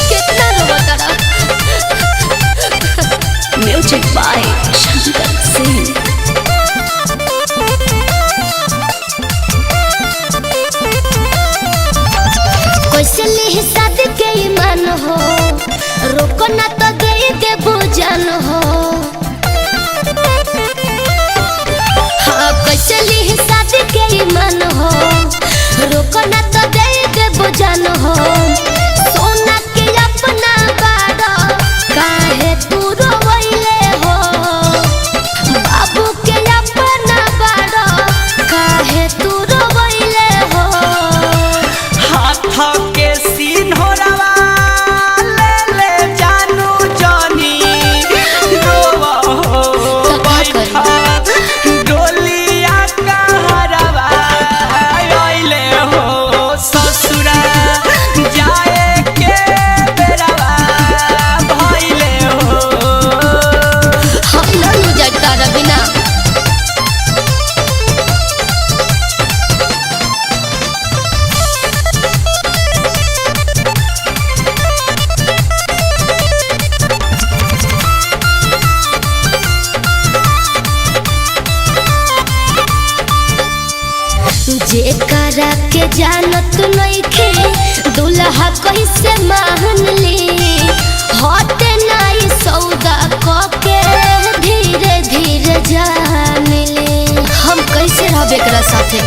कितना रोता रहा। Music by Shankar Singh. कैसे ले शादी के ईमान हो, रोको ना तो गई के बुझान हो। हाँ कैसे ले शादी के ईमान हो, रोको ना तो गई के बुझान हो। सोना के अपना बाड़ा काहे तू रोवैले हो, बाबू के अपना बाड़ा काहे तू रोवैले हो। हाथ के सीन हो रवा ले जानू जानी रोवा हो बैठा डोलिया का हरवा आइले हो ससुरा जाए के बेरवा भइले हो। हम नहीं जाता रबिना। जेकरा के जानत नइखे दुल्हा कैसे मान ली, हटे नाई सौदा के धीरे धीरे जान ली। हम कैसे रहब एकरा साथे।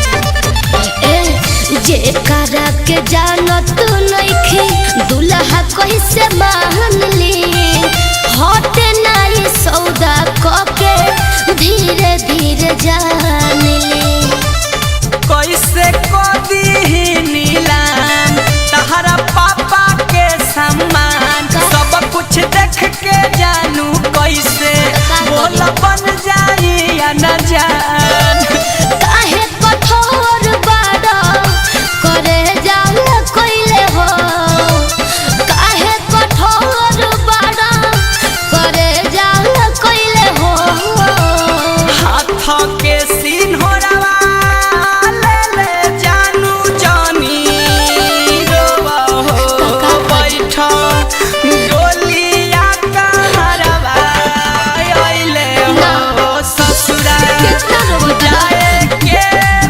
जेकरा के जानत नइखे दुल्हा कैसे मान ली, हटे नाई सौदा के धीरे धीरे जान ली। कैसे कदी नीलान तहरा पापा के सम्मान सब कुछ देख के जानू कैसे बोला बन जाई या न जान। काहे कठोर बाड़ा करे जाल कइले हो, काहे कठोर बाड़ा करे जाल कइले हो। हाथ के सीन हो रवा ले जानू जानी रोवा हो बैठा डोलिया का हरवा आइले हो ससुरा जाए के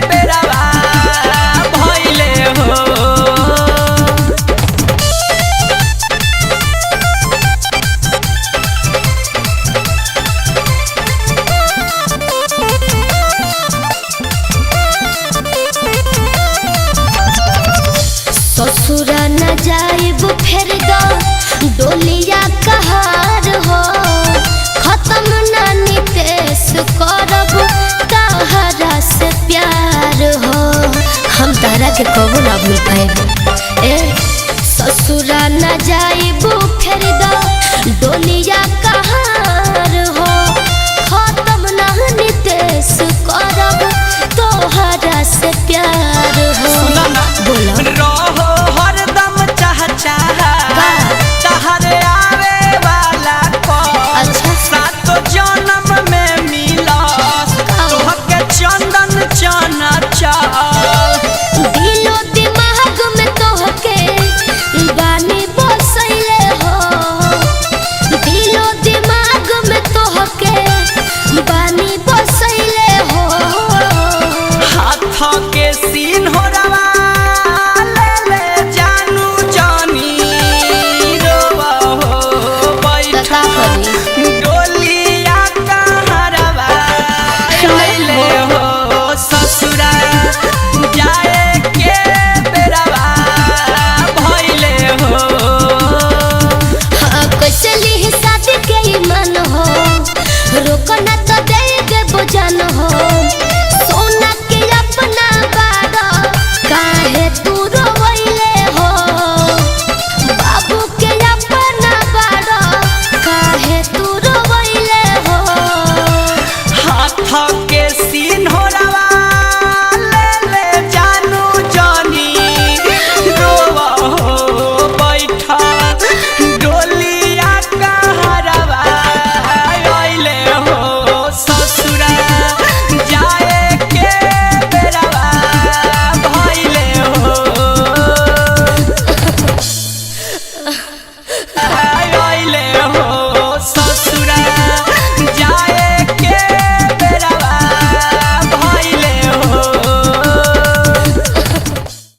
बेरवा भइले हो। ससुरा न जाइब फेर दो डोलिया कहार हो, खत्म ना नितेश करब तहरा से प्यार हो। हम तारा के कबो ना भूल पाएब। ससुरा न जाइब फेर दो डोलिया